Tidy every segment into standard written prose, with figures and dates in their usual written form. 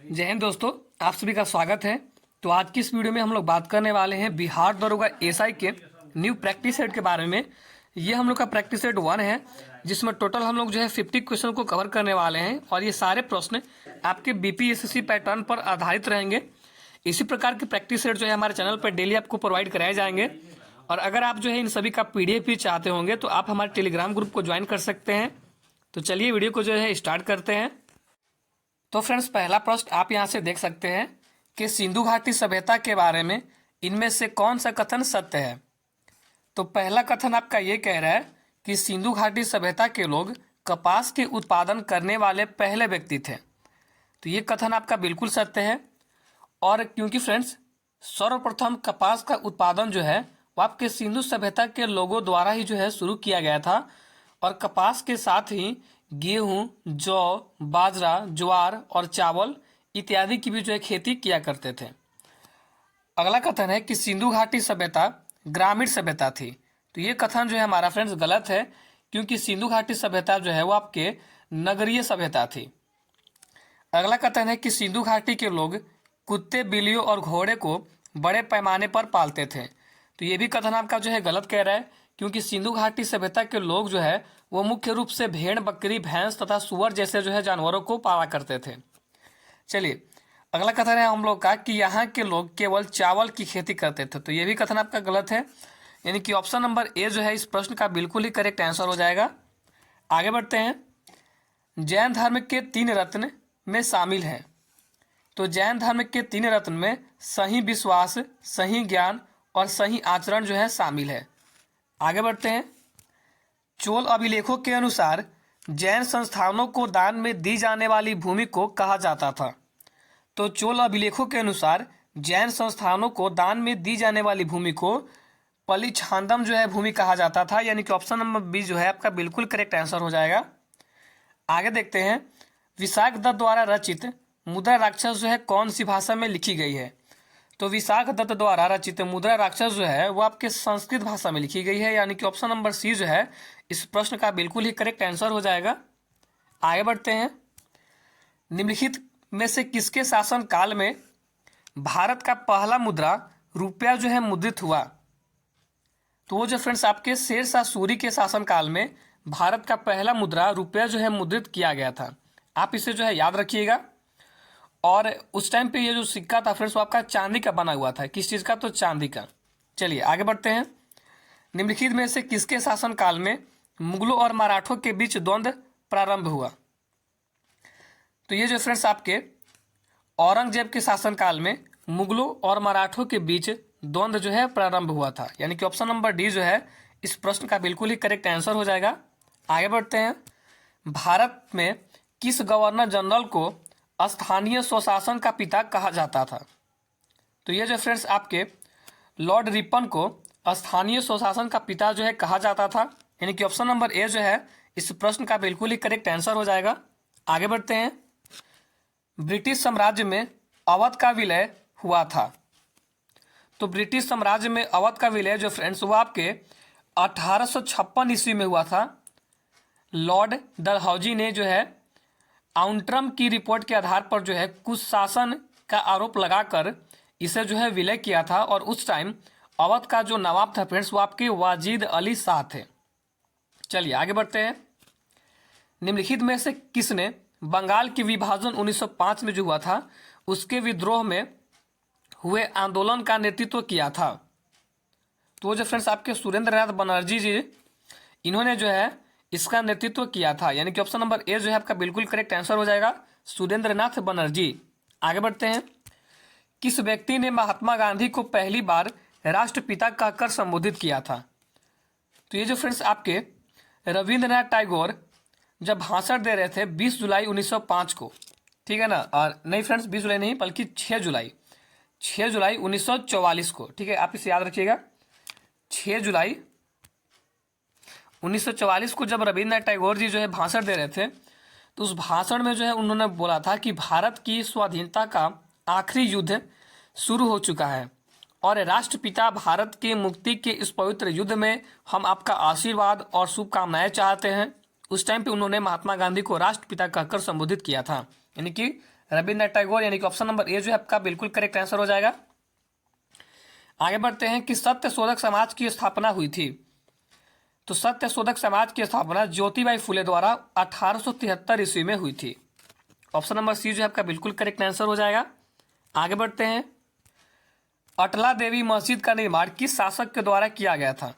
जय हिंद दोस्तों, आप सभी का स्वागत है। तो आज की इस वीडियो में हम लोग बात करने वाले हैं बिहार दरोगा एसआई के न्यू प्रैक्टिस सेट के बारे में। ये हम लोग का प्रैक्टिस सेट 1 है, जिसमें टोटल हम लोग 50 क्वेश्चन को कवर करने वाले हैं और ये सारे प्रश्न आपके बीपीएससी पैटर्न पर आधारित रहेंगे। इसी प्रकार के प्रैक्टिस सेट हमारे चैनल पर डेली आपको प्रोवाइड कराए जाएंगे। और अगर आप इन सभी का पीडीएफ भी चाहते होंगे तो आप हमारे टेलीग्राम ग्रुप को ज्वाइन कर सकते हैं। तो चलिए वीडियो को स्टार्ट करते हैं। तो फ्रेंड्स, पहला प्रश्न आप यहाँ से देख सकते हैं कि सिंधु घाटी सभ्यता के बारे में इनमें से कौन सा कथन सत्य है। तो पहला कथन आपका ये कह रहा है कि सिंधु घाटी सभ्यता के लोग कपास के उत्पादन करने वाले पहले व्यक्ति थे। तो ये कथन आपका बिल्कुल सत्य है। और क्योंकि फ्रेंड्स, सर्वप्रथम कपास का उत्पादन वो आपके सिंधु सभ्यता के लोगों द्वारा ही शुरू किया गया था। और कपास के साथ ही गेहूं, जौ, बाजरा, ज्वार और चावल इत्यादि की भी खेती किया करते थे। अगला कथन है कि सिंधु घाटी सभ्यता ग्रामीण सभ्यता थी। तो ये कथन हमारा फ्रेंड्स गलत है, क्योंकि सिंधु घाटी सभ्यता वो आपके नगरीय सभ्यता थी। अगला कथन है कि सिंधु घाटी के लोग कुत्ते, बिल्लियों और घोड़े को बड़े पैमाने पर पालते थे। तो ये भी कथन आपका गलत कह रहा है, क्योंकि सिंधु घाटी सभ्यता के लोग वो मुख्य रूप से भेड़, बकरी, भैंस तथा सुअर जैसे जानवरों को पाला करते थे। चलिए, अगला कथन है हम लोग का कि यहाँ के लोग केवल चावल की खेती करते थे। तो ये भी कथन आपका गलत है, यानी कि ऑप्शन नंबर ए इस प्रश्न का बिल्कुल ही करेक्ट आंसर हो जाएगा। आगे बढ़ते हैं। जैन धर्म के 3 रत्न में शामिल है। तो जैन धर्म के 3 रत्न में सही विश्वास, सही ज्ञान और सही आचरण शामिल है। आगे बढ़ते हैं। चोल अभिलेखों के अनुसार जैन संस्थानों को दान में दी जाने वाली भूमि को कहा जाता था। तो चोल अभिलेखों के अनुसार जैन संस्थानों को दान में दी जाने वाली भूमि को पलिछांदम भूमि कहा जाता था, यानी कि ऑप्शन नंबर बी आपका बिल्कुल करेक्ट आंसर हो जाएगा। आगे देखते हैं। विशाख दत्त द्वारा रचित मुद्रा राक्षस कौन सी भाषा में लिखी गई है। तो विशाख दत्त द्वारा रचित मुद्रा राक्षस वो आपके संस्कृत भाषा में लिखी गई है, यानी कि ऑप्शन नंबर सी इस प्रश्न का बिल्कुल ही करेक्ट आंसर हो जाएगा। आगे बढ़ते हैं। निम्नलिखित में से किसके शासन काल में भारत का पहला मुद्रा रुपया मुद्रित हुआ। तो वो फ्रेंड्स आपके शेरशाह सूरी के शासन काल में भारत का पहला मुद्रा रुपया मुद्रित किया गया था। आप इसे याद रखिएगा। और उस टाइम पे ये जो सिक्का था फ्रेंड्स, वो आपका चांदी का बना हुआ था। किस चीज का? तो चांदी का। चलिए आगे बढ़ते हैं। निम्नलिखित में से किसके शासन काल में मुगलों और मराठों के बीच द्वंद्व प्रारंभ हुआ। तो ये फ्रेंड्स आपके औरंगजेब के शासन काल में मुगलों और मराठों के बीच द्वंद्व प्रारंभ हुआ था, यानी कि ऑप्शन नंबर डी इस प्रश्न का बिल्कुल ही करेक्ट आंसर हो जाएगा। आगे बढ़ते हैं। भारत में किस गवर्नर जनरल को स्थानीय स्वशासन का पिता कहा जाता था। तो ये फ्रेंड्स आपके लॉर्ड रिपन को स्थानीय स्वशासन का पिता कहा जाता था, यानी कि ऑप्शन नंबर ए इस प्रश्न का बिल्कुल ही करेक्ट आंसर हो जाएगा। आगे बढ़ते हैं। ब्रिटिश साम्राज्य में अवध का विलय हुआ था। तो ब्रिटिश साम्राज्य में अवध का विलय फ्रेंड्स वो आपके 1856 ईस्वी में हुआ था। लॉर्ड डलहौजी ने आउंट्रम की रिपोर्ट के आधार पर कुछ शासन का आरोप लगाकर इसे विलय किया था। और उस टाइम अवध का जो नवाब था फ्रेंड्स, वो आपके वाजिद अली शाह थे। चलिए आगे बढ़ते हैं। निम्नलिखित में से किसने बंगाल की विभाजन 1905 में हुआ था, उसके विद्रोह में हुए आंदोलन का नेतृत्व किया था। तो फ्रेंड्स आपके सुरेंद्र नाथ बनर्जी जी, इन्होंने इसका नेतृत्व किया था, यानी कि ऑप्शन नंबर ए आपका बिल्कुल करेक्ट आंसर हो जाएगा, सुरेंद्र नाथ बनर्जी। आगे बढ़ते हैं। किस व्यक्ति ने महात्मा गांधी को पहली बार राष्ट्रपिता कहकर संबोधित किया था। तो ये फ्रेंड्स आपके रविंद्रनाथ टैगोर जब भाषण दे रहे थे 20 जुलाई 1905 को, ठीक है ना। और नहीं फ्रेंड्स, 20 जुलाई नहीं बल्कि 6 जुलाई 1944 को, ठीक है, आप इसे याद रखिएगा। 6 जुलाई 1944 को जब रविंद्रनाथ टैगोर जी भाषण दे रहे थे, तो उस भाषण में उन्होंने बोला था कि भारत की स्वाधीनता का आखिरी युद्ध शुरू हो चुका है और राष्ट्रपिता भारत के मुक्ति के इस पवित्र युद्ध में हम आपका आशीर्वाद और शुभकामनाएं चाहते हैं। उस टाइम पे उन्होंने महात्मा गांधी को राष्ट्रपिता कहकर संबोधित किया था, यानी कि रविन्द्रनाथ टैगोर, यानी कि ऑप्शन नंबर ए जो है आपका बिल्कुल करेक्ट आंसर हो जाएगा। आगे बढ़ते हैं कि सत्य शोधक समाज की स्थापना हुई थी। तो सत्य शोधक समाज की स्थापना ज्योतिबाई फुले द्वारा 1873 ईस्वी में हुई थी। ऑप्शन नंबर सी जो है आपका बिल्कुल करेक्ट आंसर हो जाएगा। आगे बढ़ते हैं, अटला देवी मस्जिद का निर्माण किस शासक के द्वारा किया गया था।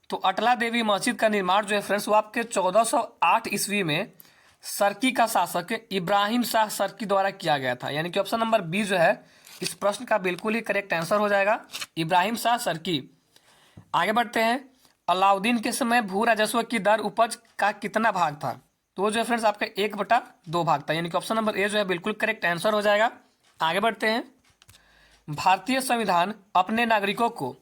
तो अटला देवी मस्जिद का निर्माण जो है फ्रेंड्स वो आपके 1408 ईस्वी में सर्की का शासक इब्राहिम शाह सर्की द्वारा किया गया था, यानी कि ऑप्शन नंबर बी जो है इस प्रश्न का बिल्कुल ही करेक्ट आंसर हो जाएगा, इब्राहिम शाह सर्की। आगे बढ़ते हैं, अलाउद्दीन के समय भू राजस्व की दर उपज का कितना भाग था। तो वो जो है फ्रेंड्स आपका 1/2 भाग था, यानी कि ऑप्शन नंबर ए जो है बिल्कुल करेक्ट आंसर हो जाएगा। आगे बढ़ते हैं, भारतीय संविधान अपने नागरिकों को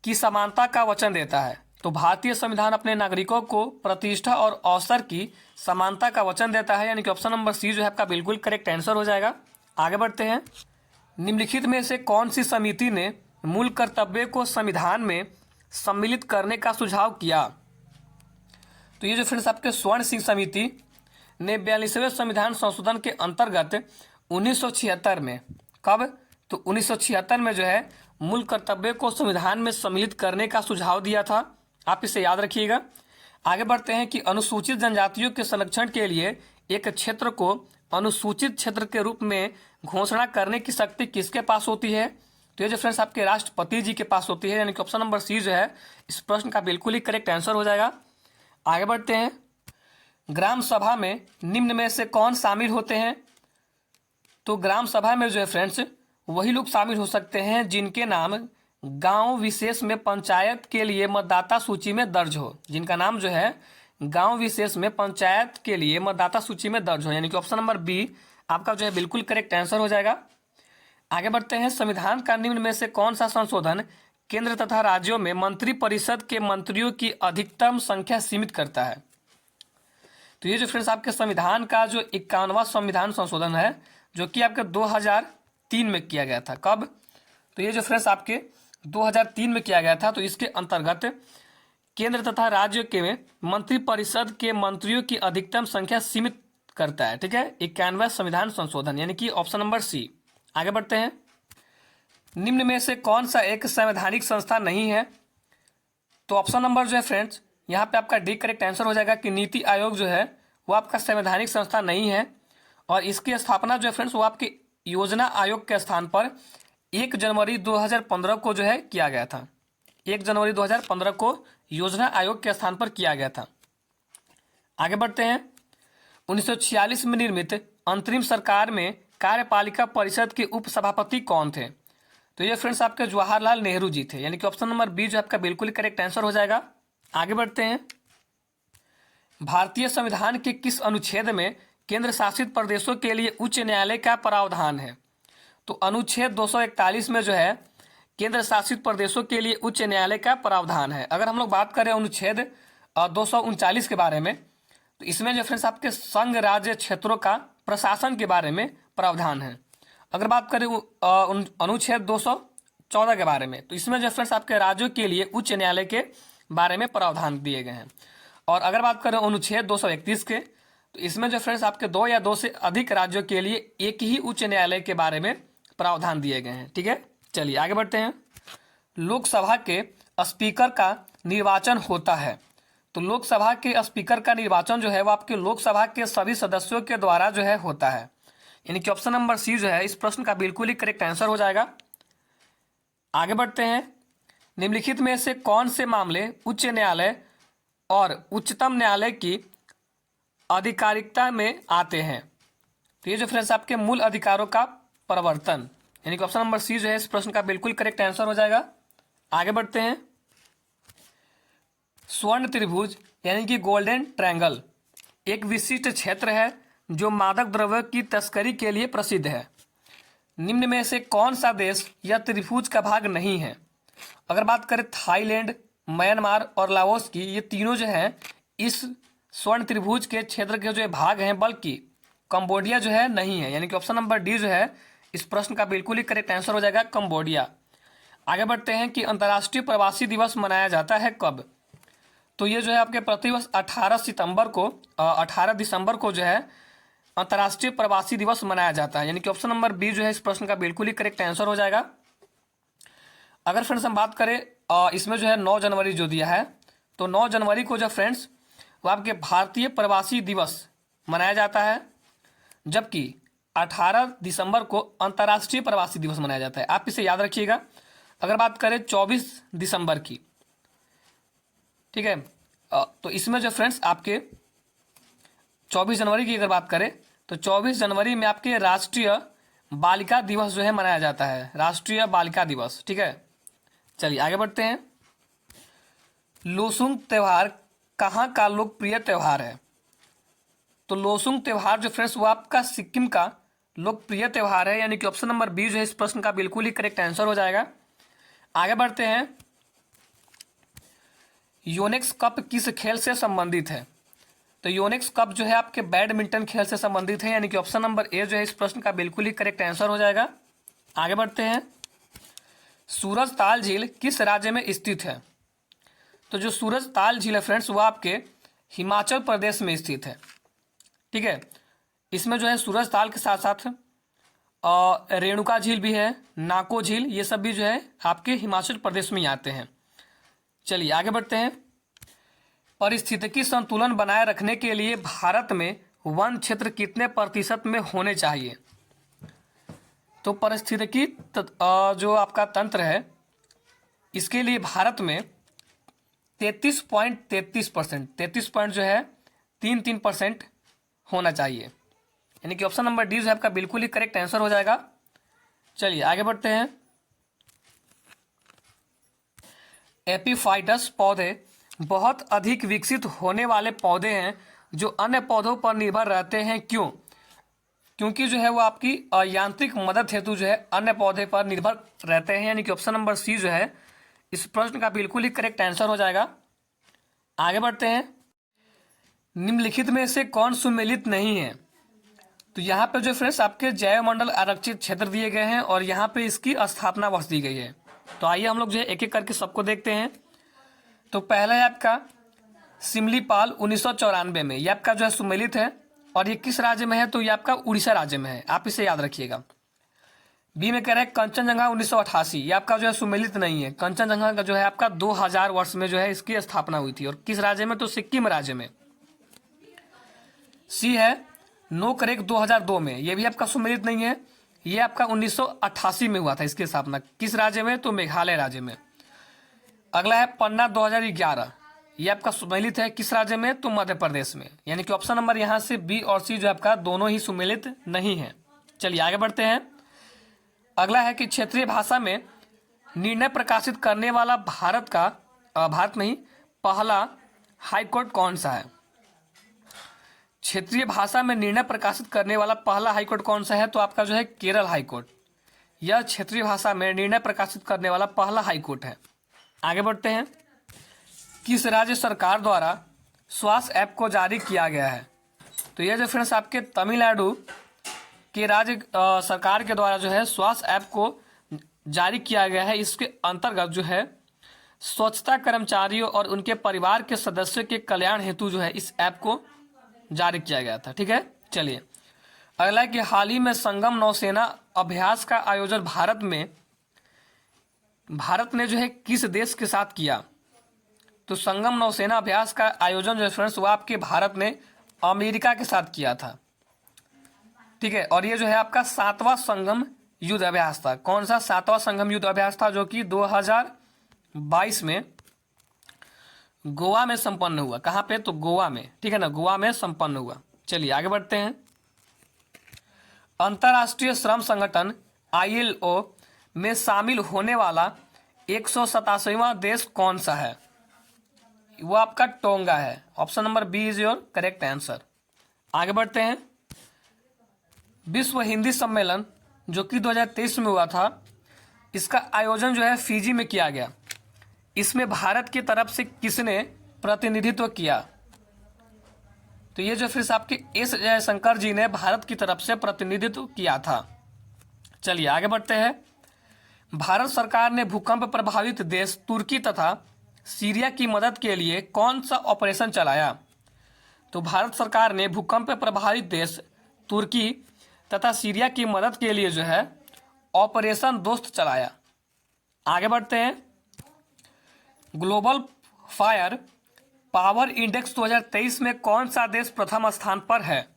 की समानता का वचन देता है। तो भारतीय संविधान अपने नागरिकों को प्रतिष्ठा और अवसर की समानता का वचन देता है, यानी कि ऑप्शन नंबर सी जो है आपका बिल्कुल करेक्ट आंसर हो जाएगा। आगे बढ़ते हैं, निम्नलिखित में से कौन सी समिति ने मूल कर्तव्य को संविधान में सम्मिलित करने का सुझाव किया। तो ये जो फ्रेंड्स आपके स्वर्ण सिंह समिति ने 42वें संविधान संशोधन के अंतर्गत 1976 में, कब, तो 1976 में जो है मूल कर्तव्य को संविधान में सम्मिलित करने का सुझाव दिया था। आप इसे याद रखिएगा। आगे बढ़ते हैं कि अनुसूचित जनजातियों के संरक्षण के लिए एक क्षेत्र को अनुसूचित क्षेत्र के रूप में घोषणा करने की शक्ति किसके पास होती है। तो ये जो फ्रेंड्स आपके राष्ट्रपति जी के पास होती है, यानी कि ऑप्शन नंबर सी जो है इस प्रश्न का बिल्कुल ही करेक्ट आंसर हो जाएगा। आगे बढ़ते हैं, ग्राम सभा में निम्न में से कौन शामिल होते हैं। तो ग्राम सभा में जो है फ्रेंड्स वही लोग शामिल हो सकते हैं जिनके नाम गांव विशेष में पंचायत के लिए मतदाता सूची में दर्ज हो, जिनका नाम जो है गांव विशेष में पंचायत के लिए मतदाता सूची में दर्ज हो, यानी कि ऑप्शन नंबर बी आपका जो है बिल्कुल करेक्ट आंसर हो जाएगा। आगे बढ़ते हैं, संविधान का निम्न में से कौन सा संशोधन केंद्र तथा राज्यों में मंत्रिपरिषद के मंत्रियों की अधिकतम संख्या सीमित करता है। तो ये जो फ्रेंड्स आपके संविधान का जो 51वां संविधान संशोधन है जो कि आपके 2003 में किया गया था। कब, तो ये जो फ्रेंड्स आपके 2003 में किया गया था। तो इसके अंतर्गत केंद्र तथा राज्य के मंत्रिपरिषद के मंत्रियों की अधिकतम संख्या सीमित करता है। ठीक है, 51वां संविधान संशोधन, यानी कि ऑप्शन नंबर सी। आगे बढ़ते हैं, निम्न में से कौन सा एक संवैधानिक संस्था नहीं है। तो ऑप्शन नंबर जो है फ्रेंड्स यहाँ पे आपका डी करेक्ट आंसर हो जाएगा कि नीति आयोग जो है वो आपका संवैधानिक संस्था नहीं है, और इसकी स्थापना जो है फ्रेंड्स वो आपके योजना आयोग के स्थान पर 1 जनवरी 2015 को जो है किया गया था। 1 जनवरी 2015 को योजना आयोग के स्थान पर किया गया था। आगे बढ़ते हैं, 1946 में निर्मित अंतरिम सरकार में कार्यपालिका परिषद के उपसभापति कौन थे। तो ये फ्रेंड्स आपके जवाहरलाल नेहरू जी थे, यानी कि ऑप्शन नंबर बी जो आपका बिल्कुल करेक्ट आंसर हो जाएगा। आगे बढ़ते हैं, भारतीय संविधान के किस अनुच्छेद में केंद्र शासित प्रदेशों के लिए उच्च न्यायालय का प्रावधान है। तो अनुच्छेद 241 में जो है केंद्र शासित प्रदेशों के लिए उच्च न्यायालय का प्रावधान है। अगर हम लोग बात करें अनुच्छेद 239 के बारे में, तो इसमें जो फ्रेंड्स आपके संघ राज्य क्षेत्रों का प्रशासन के बारे में प्रावधान है। अगर बात करें अनुच्छेद 214 के बारे में, तो इसमें जो फ्रेंड्स आपके राज्यों के लिए उच्च न्यायालय के बारे में प्रावधान दिए गए हैं। और अगर बात करें अनुच्छेद 231 के, तो इसमें जो फ्रेंड्स आपके 2 या 2 से अधिक राज्यों के लिए एक ही उच्च न्यायालय के बारे में प्रावधान दिए गए हैं। ठीक है, चलिए आगे बढ़ते हैं। लोकसभा के स्पीकर का निर्वाचन होता है। तो लोकसभा के स्पीकर का निर्वाचन जो है वो आपके लोकसभा के सभी सदस्यों के द्वारा जो है होता है, यानी कि ऑप्शन नंबर सी जो है इस प्रश्न का बिल्कुल ही करेक्ट आंसर हो जाएगा। आगे बढ़ते हैं, निम्नलिखित में से कौन से मामले उच्च न्यायालय और उच्चतम न्यायालय की आधिकारिकता में आते हैं। तो ये जो फ्रेंड्स आपके मूल अधिकारों का प्रवर्तन, यानी कि ऑप्शन नंबर सी जो है इस प्रश्न का बिल्कुल करेक्ट आंसर हो जाएगा। आगे बढ़ते हैं, स्वर्ण त्रिभुज यानी कि गोल्डन ट्रायंगल एक विशिष्ट क्षेत्र है जो मादक द्रव्य की तस्करी के लिए प्रसिद्ध है। निम्न में से कौन सा देश यह त्रिभुज का भाग नहीं है। अगर बात करें थाईलैंड, म्यांमार और लाओस की, ये तीनों जो है इस स्वर्ण त्रिभुज के क्षेत्र के जो भाग हैं, बल्कि कंबोडिया जो है नहीं है, यानी कि ऑप्शन नंबर डी जो है इस प्रश्न का बिल्कुल ही करेक्ट आंसर हो जाएगा, कंबोडिया। आगे बढ़ते हैं कि अंतर्राष्ट्रीय प्रवासी दिवस मनाया जाता है कब। तो ये जो है आपके प्रतिवर्ष 18 दिसंबर को जो है अंतर्राष्ट्रीय प्रवासी दिवस मनाया जाता है? यानी कि ऑप्शन नंबर बी जो है इस प्रश्न का बिल्कुल ही करेक्ट आंसर हो जाएगा। अगर फ्रेंड्स हम बात करें इसमें जो है 9 जनवरी जो दिया है, तो 9 जनवरी को जो फ्रेंड्स वो आपके भारतीय प्रवासी दिवस मनाया जाता है, जबकि 18 दिसंबर को अंतर्राष्ट्रीय प्रवासी दिवस मनाया जाता है। आप इसे याद रखिएगा। अगर बात करें 24 दिसंबर की, ठीक है, तो इसमें जो फ्रेंड्स आपके 24 जनवरी की अगर बात करें तो 24 जनवरी में आपके राष्ट्रीय बालिका दिवस जो है मनाया जाता है, राष्ट्रीय बालिका दिवस। ठीक है, चलिए आगे बढ़ते हैं। लोसुंग त्यौहार कहाँ का लोकप्रिय त्यौहार है? तो लोसुंग त्यौहार जो फ्रेंड्स वो आपका सिक्किम का लोकप्रिय त्यौहार है, यानी कि ऑप्शन नंबर बी जो है इस प्रश्न का बिल्कुल ही करेक्ट आंसर हो जाएगा। आगे बढ़ते हैं। योनेक्स कप किस खेल से संबंधित है? तो योनेक्स कप जो है आपके बैडमिंटन खेल से संबंधित है, यानी कि ऑप्शन नंबर ए जो है इस प्रश्न का बिल्कुल ही करेक्ट आंसर हो जाएगा। आगे बढ़ते हैं। सूरज ताल झील किस राज्य में स्थित है? तो जो सूरज ताल झील है फ्रेंड्स वो आपके हिमाचल प्रदेश में स्थित है। ठीक है, इसमें जो है सूरज ताल के साथ साथ रेणुका झील भी है, नाको झील, ये सब भी जो है आपके हिमाचल प्रदेश में ही आते हैं। चलिए आगे बढ़ते हैं। पारिस्थितिकी संतुलन बनाए रखने के लिए भारत में वन क्षेत्र कितने प्रतिशत में होने चाहिए? तो पारिस्थितिकी जो आपका तंत्र है इसके लिए भारत में 33.33%, 33 पॉइंट जो है 3% होना चाहिए, यानी कि ऑप्शन नंबर डी जो है आपका बिल्कुल ही करेक्ट आंसर हो जाएगा। चलिए आगे बढ़ते हैं। एपीफाइटस पौधे बहुत अधिक विकसित होने वाले पौधे हैं जो अन्य पौधों पर निर्भर रहते हैं, क्यों? क्योंकि जो है वो आपकी यांत्रिक मदद हेतु जो है अन्य पौधे पर निर्भर रहते हैं, यानी कि ऑप्शन नंबर सी जो है इस प्रश्न का बिल्कुल ही करेक्ट आंसर हो जाएगा। आगे बढ़ते हैं। निम्नलिखित में से कौन सुमेलित नहीं है? तो यहाँ पे जो फ्रेंड्स आपके जैव मंडल आरक्षित क्षेत्र दिए गए हैं और यहाँ पे इसकी स्थापना वर्ष दी गई है। तो आइए हम लोग जो है एक एक करके सबको देखते हैं। तो पहला है आपका सिमलीपाल 1994 में, ये आपका जो है सुमेलित है और ये किस राज्य में है? तो ये आपका उड़ीसा राज्य में है, आप इसे याद रखिएगा। बी में कह रहे हैं कंचनजंगा 1988, ये आपका जो है सुमेलित नहीं है। कंचनजंगा का जो है आपका 2000 वर्ष में जो है इसकी स्थापना हुई थी और किस राज्य में? तो सिक्किम राज्य में। सी है नोकरेक 2002 में, ये भी आपका सुमेलित नहीं है, ये आपका 1988 में हुआ था इसकी स्थापना। किस राज्य में? तो मेघालय राज्य में। अगला है पन्ना 2011, ये आपका सुमेलित है, किस राज्य में? तो मध्य प्रदेश में, यानी कि ऑप्शन नंबर यहाँ से बी और सी जो आपका दोनों ही सुमेलित नहीं है। चलिए आगे बढ़ते हैं। अगला है कि क्षेत्रीय भाषा में निर्णय प्रकाशित करने वाला भारत में ही पहला हाईकोर्ट कौन सा है? क्षेत्रीय भाषा में निर्णय प्रकाशित करने वाला पहला हाईकोर्ट कौन सा है? तो आपका जो है केरल हाईकोर्ट, यह क्षेत्रीय भाषा में निर्णय प्रकाशित करने वाला पहला हाईकोर्ट है। आगे बढ़ते हैं। किस राज्य सरकार द्वारा स्वास्थ्य ऐप को जारी किया गया है? तो यह जो फ्रेंड्स आपके तमिलनाडु के राज्य सरकार के द्वारा जो है स्वास्थ्य ऐप को जारी किया गया है। इसके अंतर्गत जो है स्वच्छता कर्मचारियों और उनके परिवार के सदस्यों के कल्याण हेतु जो है इस ऐप को जारी किया गया था। ठीक है, चलिए अगला है कि हाल ही में संगम नौसेना अभ्यास का आयोजन भारत ने जो है किस देश के साथ किया? तो संगम नौसेना अभ्यास का आयोजन जो है फ्रेंड्स वो आपके भारत ने अमेरिका के साथ किया था। ठीक है, और ये जो है आपका 7वां संगम युद्ध अभ्यास था। कौन सा? 7वां संगम युद्ध अभ्यास था जो कि 2022 में गोवा में संपन्न हुआ। कहाँ पे? तो गोवा में। ठीक है ना, गोवा में संपन्न हुआ। चलिए आगे बढ़ते हैं। अंतर्राष्ट्रीय श्रम संगठन ILO में शामिल होने वाला 187वां देश कौन सा है? वो आपका टोंगा है। Option number B is your correct answer. आगे बढ़ते हैं। विश्व हिंदी सम्मेलन जो कि 2023 में हुआ था, इसका आयोजन जो है फिजी में किया गया। इसमें भारत की तरफ से किसने प्रतिनिधित्व किया? तो ये जो फिर आपके एस जयशंकर जी ने भारत की तरफ से प्रतिनिधित्व किया था। चलिए आगे बढ़ते हैं। भारत सरकार ने भूकंप प्रभावित देश तुर्की तथा सीरिया की मदद के लिए कौन सा ऑपरेशन चलाया? तो भारत सरकार ने भूकंप प्रभावित देश तुर्की तथा सीरिया की मदद के लिए जो है ऑपरेशन दोस्त चलाया। आगे बढ़ते हैं। ग्लोबल फायर पावर इंडेक्स 2023 में कौन सा देश प्रथम स्थान पर है?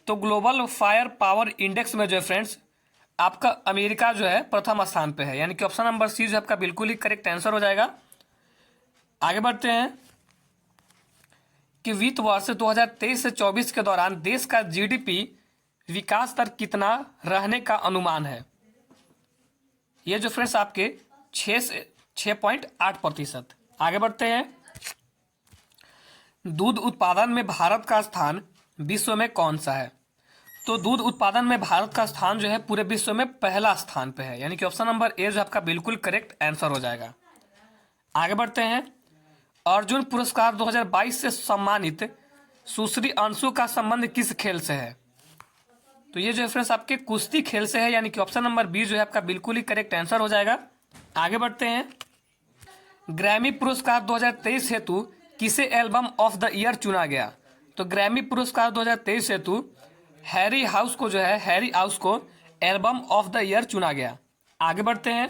तो ग्लोबल फायर पावर इंडेक्स में जो है फ्रेंड्स आपका अमेरिका जो है प्रथम स्थान पे है, यानी कि ऑप्शन नंबर सी जो आपका बिल्कुल ही करेक्ट आंसर हो जाएगा। आगे बढ़ते हैं कि वित्त वर्ष 2023 से 24 के दौरान देश का जीडीपी विकास दर कितना रहने का अनुमान है? ये जो फ्रेंड्स आपके 6.8%। आगे बढ़ते हैं। दूध उत्पादन में भारत का स्थान विश्व में कौन सा है? तो दूध उत्पादन में भारत का स्थान जो है पूरे विश्व में पहला स्थान पे है, यानी कि ऑप्शन नंबर ए जो आपका बिल्कुल करेक्ट आंसर हो जाएगा। आगे बढ़ते हैं। अर्जुन पुरस्कार 2022 से सम्मानित सुश्री अंशु का संबंध किस खेल से है? तो ये जो है फ्रेंड्स आपके कुश्ती खेल से है, यानी कि ऑप्शन नंबर बी जो है आपका बिल्कुल ही करेक्ट आंसर हो जाएगा। आगे बढ़ते हैं। ग्रैमी पुरस्कार 2023 हेतु किसे एल्बम ऑफ द ईयर चुना गया? तो ग्रैमी पुरस्कार 2023 हेतु हैरी हाउस को एल्बम ऑफ द ईयर चुना गया। आगे बढ़ते हैं।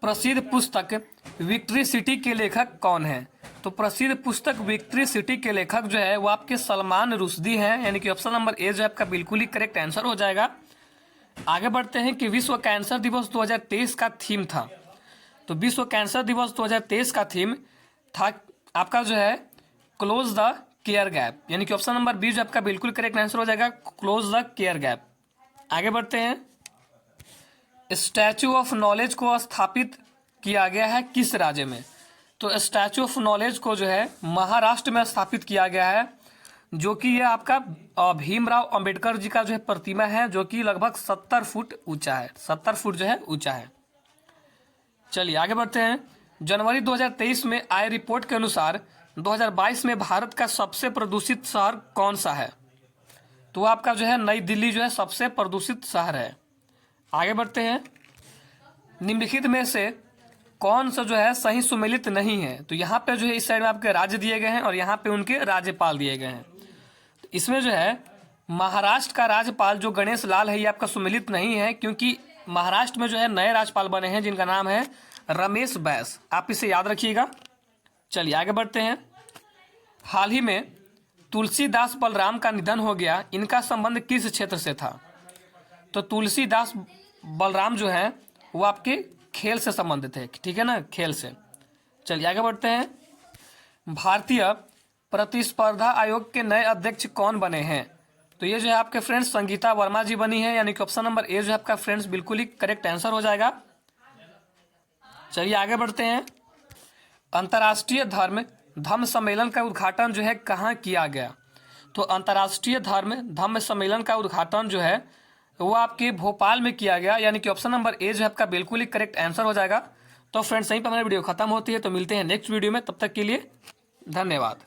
प्रसिद्ध पुस्तक विक्ट्री सिटी के लेखक कौन है? तो प्रसिद्ध पुस्तक विक्ट्री सिटी के लेखक जो है वो आपके सलमान रुश्दी हैं, यानी कि ऑप्शन नंबर ए जो आपका बिल्कुल ही करेक्ट आंसर हो जाएगा। आगे बढ़ते हैं कि विश्व कैंसर दिवस 2023 का थीम था। तो विश्व कैंसर दिवस 2023 का थीम था आपका जो है क्लोज द केयर गैप, यानी कि ऑप्शन नंबर बी जो आपका बिल्कुल करेक्ट आंसर हो जाएगा, क्लोज द केयर गैप। आगे बढ़ते हैं। स्टैचू ऑफ नॉलेज को स्थापित किया गया है किस राज्य में? तो स्टैचू ऑफ नॉलेज को जो है महाराष्ट्र में स्थापित किया गया है, जो कि ये आपका भीमराव अंबेडकर जी का जो है प्रतिमा है, जो कि लगभग 70 फुट ऊंचा है, 70 फुट जो है ऊंचा है। चलिए आगे बढ़ते हैं। जनवरी 2023 में आए रिपोर्ट के अनुसार 2022 में भारत का सबसे प्रदूषित शहर कौन सा है? तो आपका जो है नई दिल्ली जो है सबसे प्रदूषित शहर है। आगे बढ़ते हैं। निम्नलिखित में से कौन सा जो है सही सुमेलित नहीं है? तो यहाँ पे जो है इस साइड में आपके राज्य दिए गए हैं और यहाँ पे उनके राज्यपाल दिए गए हैं। तो इसमें जो है महाराष्ट्र का राज्यपाल जो गणेश लाल है ये आपका सुमेलित नहीं है, क्योंकि महाराष्ट्र में जो है नए राज्यपाल बने हैं जिनका नाम है रमेश बैस, आप इसे याद रखिएगा। चलिए आगे बढ़ते हैं। हाल ही में तुलसीदास बलराम का निधन हो गया, इनका संबंध किस क्षेत्र से था? तो तुलसीदास बलराम जो है वो आपके खेल से संबंधित है, ठीक है ना, खेल से। चलिए आगे बढ़ते हैं। भारतीय प्रतिस्पर्धा आयोग के नए अध्यक्ष कौन बने हैं? तो ये जो है आपके फ्रेंड्स संगीता वर्मा जी बनी है, यानी कि ऑप्शन नंबर ए जो है आपका फ्रेंड्स बिल्कुल ही करेक्ट आंसर हो जाएगा। चलिए आगे बढ़ते हैं। अंतर्राष्ट्रीय धम्म सम्मेलन का उद्घाटन जो है कहाँ किया गया? तो अंतर्राष्ट्रीय धम्म सम्मेलन का उद्घाटन जो है वो आपके भोपाल में किया गया, यानी कि ऑप्शन नंबर ए जो है आपका बिल्कुल ही करेक्ट आंसर हो जाएगा। तो फ्रेंड्स यहीं पर हमारी वीडियो खत्म होती है, तो मिलते हैं नेक्स्ट वीडियो में, तब तक के लिए धन्यवाद।